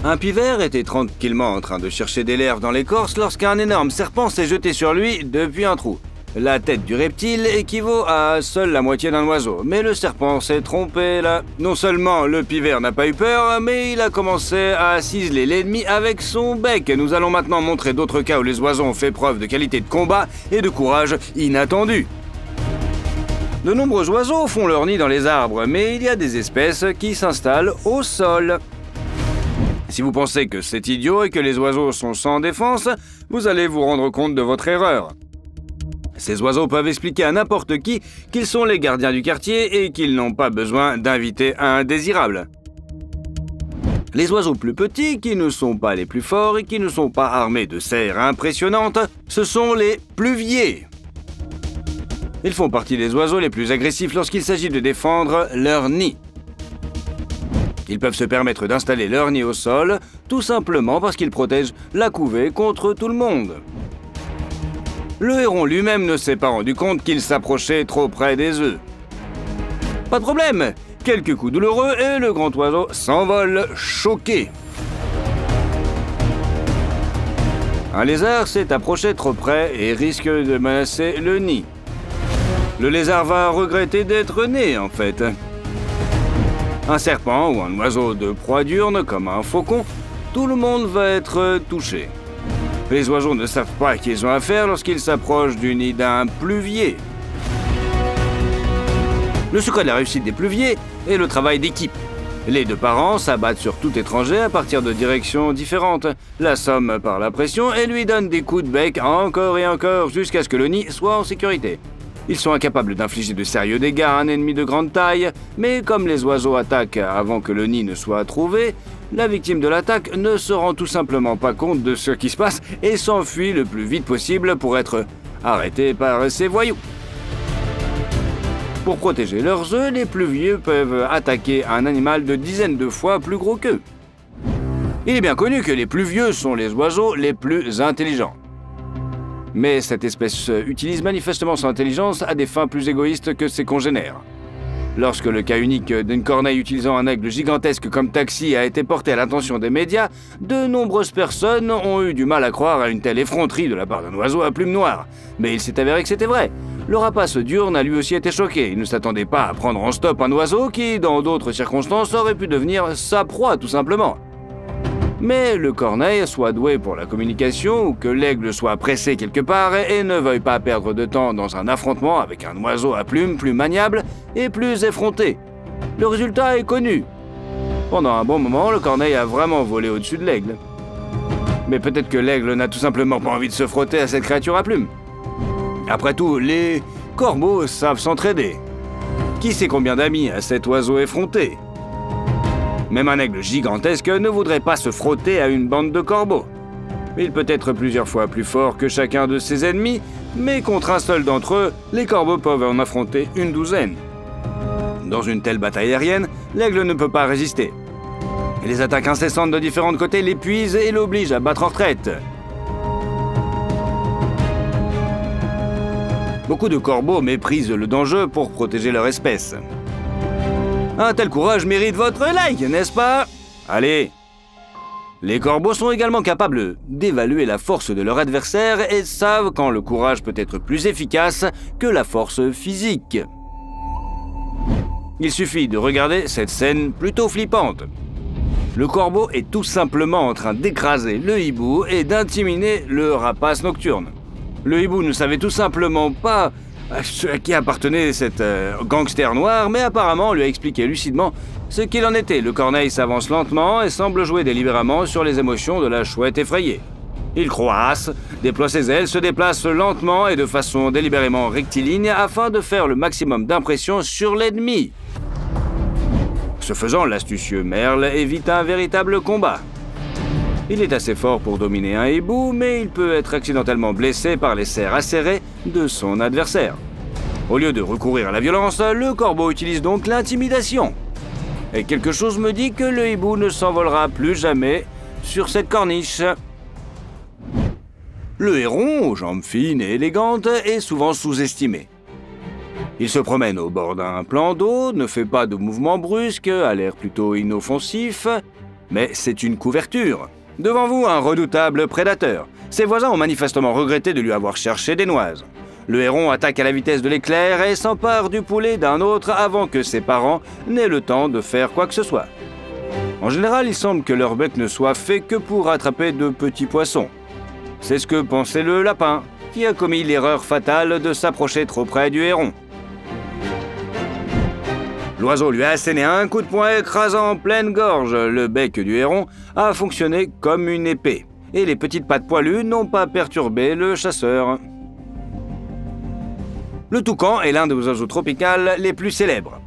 Un pivert était tranquillement en train de chercher des larves dans l'écorce lorsqu'un énorme serpent s'est jeté sur lui depuis un trou. La tête du reptile équivaut à seule la moitié d'un oiseau, mais le serpent s'est trompé là. Non seulement le pivert n'a pas eu peur, mais il a commencé à ciseler l'ennemi avec son bec. Nous allons maintenant montrer d'autres cas où les oiseaux ont fait preuve de qualité de combat et de courage inattendu. De nombreux oiseaux font leur nid dans les arbres, mais il y a des espèces qui s'installent au sol. Si vous pensez que c'est idiot et que les oiseaux sont sans défense, vous allez vous rendre compte de votre erreur. Ces oiseaux peuvent expliquer à n'importe qui qu'ils sont les gardiens du quartier et qu'ils n'ont pas besoin d'inviter un indésirable. Les oiseaux plus petits, qui ne sont pas les plus forts et qui ne sont pas armés de serres impressionnantes, ce sont les pluviers. Ils font partie des oiseaux les plus agressifs lorsqu'il s'agit de défendre leur nid. Ils peuvent se permettre d'installer leur nid au sol, tout simplement parce qu'ils protègent la couvée contre tout le monde. Le héron lui-même ne s'est pas rendu compte qu'il s'approchait trop près des œufs. Pas de problème, quelques coups douloureux et le grand oiseau s'envole choqué. Un lézard s'est approché trop près et risque de menacer le nid. Le lézard va regretter d'être né, en fait. Un serpent ou un oiseau de proie diurne, comme un faucon, tout le monde va être touché. Les oiseaux ne savent pas à qui ils ont affaire lorsqu'ils s'approchent du nid d'un pluvier. Le secret de la réussite des pluviers est le travail d'équipe. Les deux parents s'abattent sur tout étranger à partir de directions différentes, l'assomment par la pression et lui donnent des coups de bec encore et encore jusqu'à ce que le nid soit en sécurité. Ils sont incapables d'infliger de sérieux dégâts à un ennemi de grande taille, mais comme les oiseaux attaquent avant que le nid ne soit trouvé, la victime de l'attaque ne se rend tout simplement pas compte de ce qui se passe et s'enfuit le plus vite possible pour être arrêtée par ces voyous. Pour protéger leurs œufs, les pluvieux peuvent attaquer un animal de dizaines de fois plus gros qu'eux. Il est bien connu que les pluvieux sont les oiseaux les plus intelligents. Mais cette espèce utilise manifestement son intelligence à des fins plus égoïstes que ses congénères. Lorsque le cas unique d'une corneille utilisant un aigle gigantesque comme taxi a été porté à l'attention des médias, de nombreuses personnes ont eu du mal à croire à une telle effronterie de la part d'un oiseau à plumes noires. Mais il s'est avéré que c'était vrai. Le rapace diurne a lui aussi été choqué. Il ne s'attendait pas à prendre en stop un oiseau qui, dans d'autres circonstances, aurait pu devenir sa proie, tout simplement. Mais le corneille soit doué pour la communication ou que l'aigle soit pressé quelque part et ne veuille pas perdre de temps dans un affrontement avec un oiseau à plumes plus maniable et plus effronté. Le résultat est connu. Pendant un bon moment, le corneille a vraiment volé au-dessus de l'aigle. Mais peut-être que l'aigle n'a tout simplement pas envie de se frotter à cette créature à plumes. Après tout, les corbeaux savent s'entraider. Qui sait combien d'amis a cet oiseau effronté ? Même un aigle gigantesque ne voudrait pas se frotter à une bande de corbeaux. Il peut être plusieurs fois plus fort que chacun de ses ennemis, mais contre un seul d'entre eux, les corbeaux peuvent en affronter une douzaine. Dans une telle bataille aérienne, l'aigle ne peut pas résister. Et les attaques incessantes de différents côtés l'épuisent et l'obligent à battre en retraite. Beaucoup de corbeaux méprisent le danger pour protéger leur espèce. Un tel courage mérite votre like, n'est-ce pas? Allez! Les corbeaux sont également capables d'évaluer la force de leur adversaire et savent quand le courage peut être plus efficace que la force physique. Il suffit de regarder cette scène plutôt flippante. Le corbeau est tout simplement en train d'écraser le hibou et d'intimider le rapace nocturne. Le hibou ne savait tout simplement pas à qui appartenait cette gangster noire, mais apparemment on lui a expliqué lucidement ce qu'il en était. Le corneille s'avance lentement et semble jouer délibérément sur les émotions de la chouette effrayée. Il croasse, déploie ses ailes, se déplace lentement et de façon délibérément rectiligne afin de faire le maximum d'impression sur l'ennemi. Ce faisant, l'astucieux merle évite un véritable combat. Il est assez fort pour dominer un hibou, mais il peut être accidentellement blessé par les serres acérées de son adversaire. Au lieu de recourir à la violence, le corbeau utilise donc l'intimidation. Et quelque chose me dit que le hibou ne s'envolera plus jamais sur cette corniche. Le héron, aux jambes fines et élégantes, est souvent sous-estimé. Il se promène au bord d'un plan d'eau, ne fait pas de mouvements brusques, a l'air plutôt inoffensif. Mais c'est une couverture. Devant vous, un redoutable prédateur. Ses voisins ont manifestement regretté de lui avoir cherché des noises. Le héron attaque à la vitesse de l'éclair et s'empare du poulet d'un autre avant que ses parents n'aient le temps de faire quoi que ce soit. En général, il semble que leur bec ne soit fait que pour attraper de petits poissons. C'est ce que pensait le lapin, qui a commis l'erreur fatale de s'approcher trop près du héron. L'oiseau lui a asséné un coup de poing écrasant en pleine gorge. Le bec du héron a fonctionné comme une épée, et les petites pattes poilues n'ont pas perturbé le chasseur. Le toucan est l'un des oiseaux tropicaux les plus célèbres.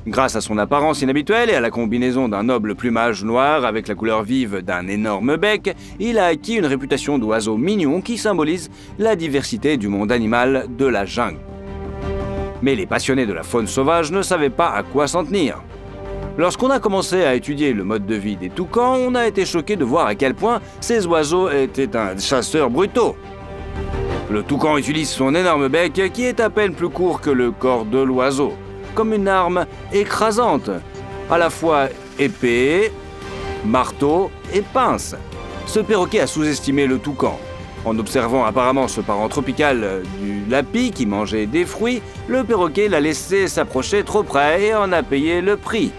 Grâce à son apparence inhabituelle et à la combinaison d'un noble plumage noir avec la couleur vive d'un énorme bec, il a acquis une réputation d'oiseau mignon qui symbolise la diversité du monde animal de la jungle. Mais les passionnés de la faune sauvage ne savaient pas à quoi s'en tenir. Lorsqu'on a commencé à étudier le mode de vie des toucans, on a été choqué de voir à quel point ces oiseaux étaient un chasseur brutaux. Le toucan utilise son énorme bec qui est à peine plus court que le corps de l'oiseau, comme une arme écrasante, à la fois épée, marteau et pince. Ce perroquet a sous-estimé le toucan. En observant apparemment ce parent tropical du lapi qui mangeait des fruits, le perroquet l'a laissé s'approcher trop près et en a payé le prix.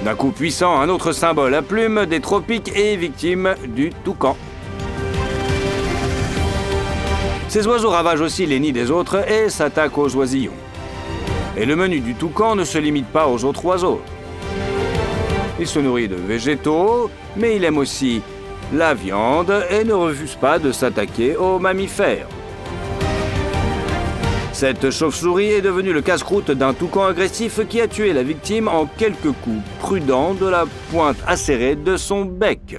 D'un coup puissant, un autre symbole à plumes des tropiques est victime du toucan. Ces oiseaux ravagent aussi les nids des autres et s'attaquent aux oisillons. Et le menu du toucan ne se limite pas aux autres oiseaux. Il se nourrit de végétaux, mais il aime aussi la viande et ne refuse pas de s'attaquer aux mammifères. Cette chauve-souris est devenue le casse-croûte d'un toucan agressif qui a tué la victime en quelques coups prudents de la pointe acérée de son bec.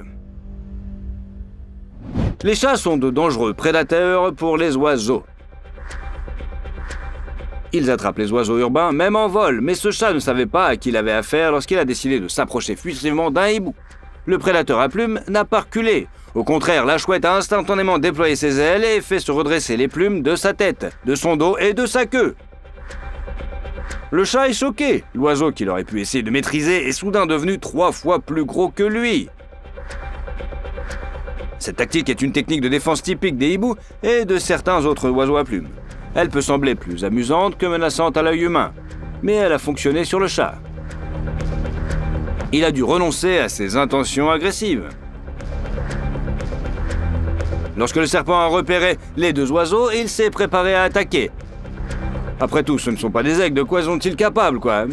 Les chats sont de dangereux prédateurs pour les oiseaux. Ils attrapent les oiseaux urbains, même en vol, mais ce chat ne savait pas à qui il avait affaire lorsqu'il a décidé de s'approcher furtivement d'un hibou. Le prédateur à plumes n'a pas reculé. Au contraire, la chouette a instantanément déployé ses ailes et fait se redresser les plumes de sa tête, de son dos et de sa queue. Le chat est choqué. L'oiseau qu'il aurait pu essayer de maîtriser est soudain devenu 3 fois plus gros que lui. Cette tactique est une technique de défense typique des hiboux et de certains autres oiseaux à plumes. Elle peut sembler plus amusante que menaçante à l'œil humain, mais elle a fonctionné sur le chat. Il a dû renoncer à ses intentions agressives. Lorsque le serpent a repéré les 2 oiseaux, il s'est préparé à attaquer. Après tout, ce ne sont pas des aigles, de quoi sont-ils capables, quoi?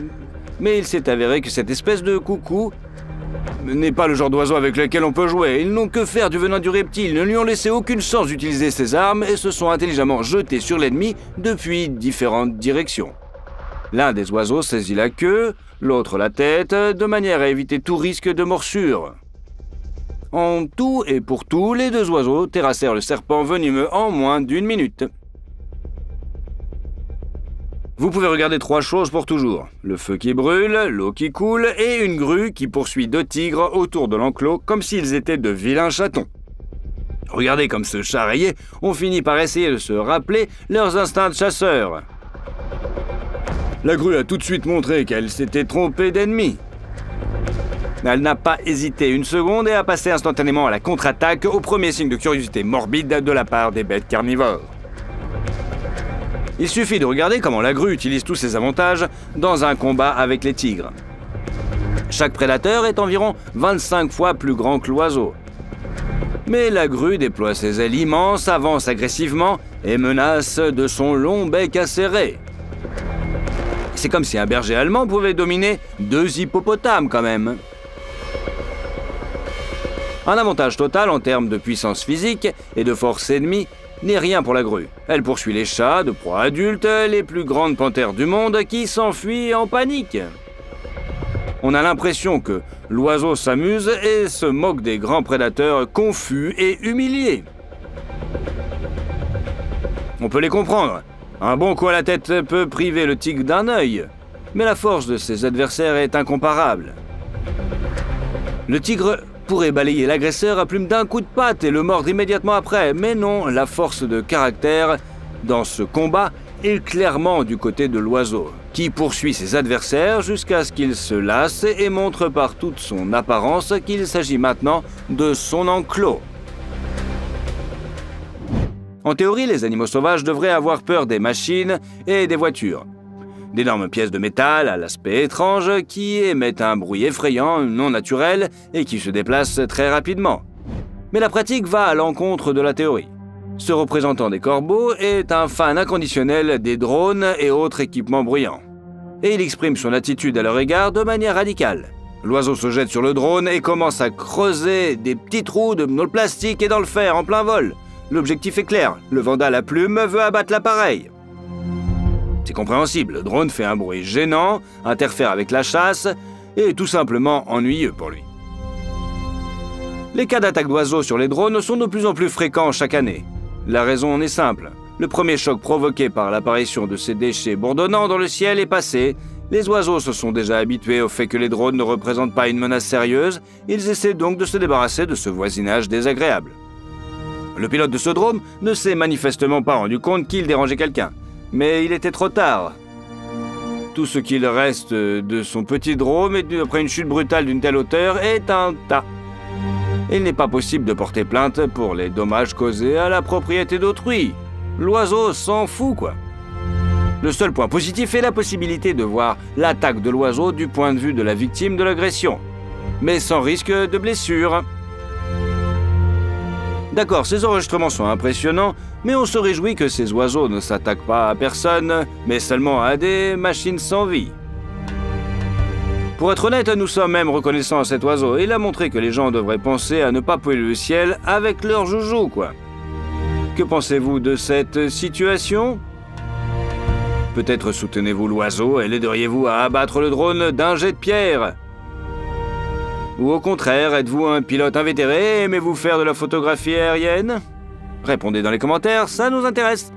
Mais il s'est avéré que cette espèce de coucou n'est pas le genre d'oiseau avec lequel on peut jouer. Ils n'ont que faire du venin du reptile, ne lui ont laissé aucune chance d'utiliser ses armes et se sont intelligemment jetés sur l'ennemi depuis différentes directions. L'un des oiseaux saisit la queue, l'autre la tête, de manière à éviter tout risque de morsure. En tout et pour tout, les 2 oiseaux terrassèrent le serpent venimeux en moins d'1 minute. Vous pouvez regarder 3 choses pour toujours. Le feu qui brûle, l'eau qui coule et une grue qui poursuit 2 tigres autour de l'enclos comme s'ils étaient de vilains chatons. Regardez comme se charrier, on finit par essayer de se rappeler leurs instincts de chasseurs. La grue a tout de suite montré qu'elle s'était trompée d'ennemi. Elle n'a pas hésité une seconde et a passé instantanément à la contre-attaque au premier signe de curiosité morbide de la part des bêtes carnivores. Il suffit de regarder comment la grue utilise tous ses avantages dans un combat avec les tigres. Chaque prédateur est environ 25 fois plus grand que l'oiseau. Mais la grue déploie ses ailes immenses, avance agressivement et menace de son long bec acéré. C'est comme si un berger allemand pouvait dominer 2 hippopotames quand même. Un avantage total en termes de puissance physique et de force ennemie n'est rien pour la grue. Elle poursuit les chats de proie adultes, les plus grandes panthères du monde, qui s'enfuient en panique. On a l'impression que l'oiseau s'amuse et se moque des grands prédateurs confus et humiliés. On peut les comprendre. Un bon coup à la tête peut priver le tigre d'un œil, mais la force de ses adversaires est incomparable. Le tigre pourrait balayer l'agresseur à plume d'un coup de patte et le mordre immédiatement après, mais non, la force de caractère dans ce combat est clairement du côté de l'oiseau. qui poursuit ses adversaires jusqu'à ce qu'il se lasse et montre par toute son apparence qu'il s'agit maintenant de son enclos. En théorie, les animaux sauvages devraient avoir peur des machines et des voitures. D'énormes pièces de métal à l'aspect étrange qui émettent un bruit effrayant, non naturel et qui se déplacent très rapidement. Mais la pratique va à l'encontre de la théorie. Ce représentant des corbeaux est un fan inconditionnel des drones et autres équipements bruyants. Et il exprime son attitude à leur égard de manière radicale. L'oiseau se jette sur le drone et commence à creuser des petits trous dans le plastique et dans le fer en plein vol. L'objectif est clair, le vandale à plume veut abattre l'appareil. C'est compréhensible, le drone fait un bruit gênant, interfère avec la chasse et est tout simplement ennuyeux pour lui. Les cas d'attaque d'oiseaux sur les drones sont de plus en plus fréquents chaque année. La raison en est simple. Le premier choc provoqué par l'apparition de ces déchets bourdonnants dans le ciel est passé. Les oiseaux se sont déjà habitués au fait que les drones ne représentent pas une menace sérieuse. Ils essaient donc de se débarrasser de ce voisinage désagréable. Le pilote de ce drone ne s'est manifestement pas rendu compte qu'il dérangeait quelqu'un. Mais il était trop tard. Tout ce qu'il reste de son petit drone après une chute brutale d'une telle hauteur est un tas. Il n'est pas possible de porter plainte pour les dommages causés à la propriété d'autrui. L'oiseau s'en fout, quoi. Le seul point positif est la possibilité de voir l'attaque de l'oiseau du point de vue de la victime de l'agression, mais sans risque de blessure. D'accord, ces enregistrements sont impressionnants, mais on se réjouit que ces oiseaux ne s'attaquent pas à personne, mais seulement à des machines sans vie. Pour être honnête, nous sommes même reconnaissants à cet oiseau. Il a montré que les gens devraient penser à ne pas polluer le ciel avec leurs joujoux, quoi. Que pensez-vous de cette situation? Peut-être soutenez-vous l'oiseau et l'aideriez-vous à abattre le drone d'un jet de pierre? Ou au contraire, êtes-vous un pilote invétéré et aimez-vous faire de la photographie aérienne? Répondez dans les commentaires, ça nous intéresse.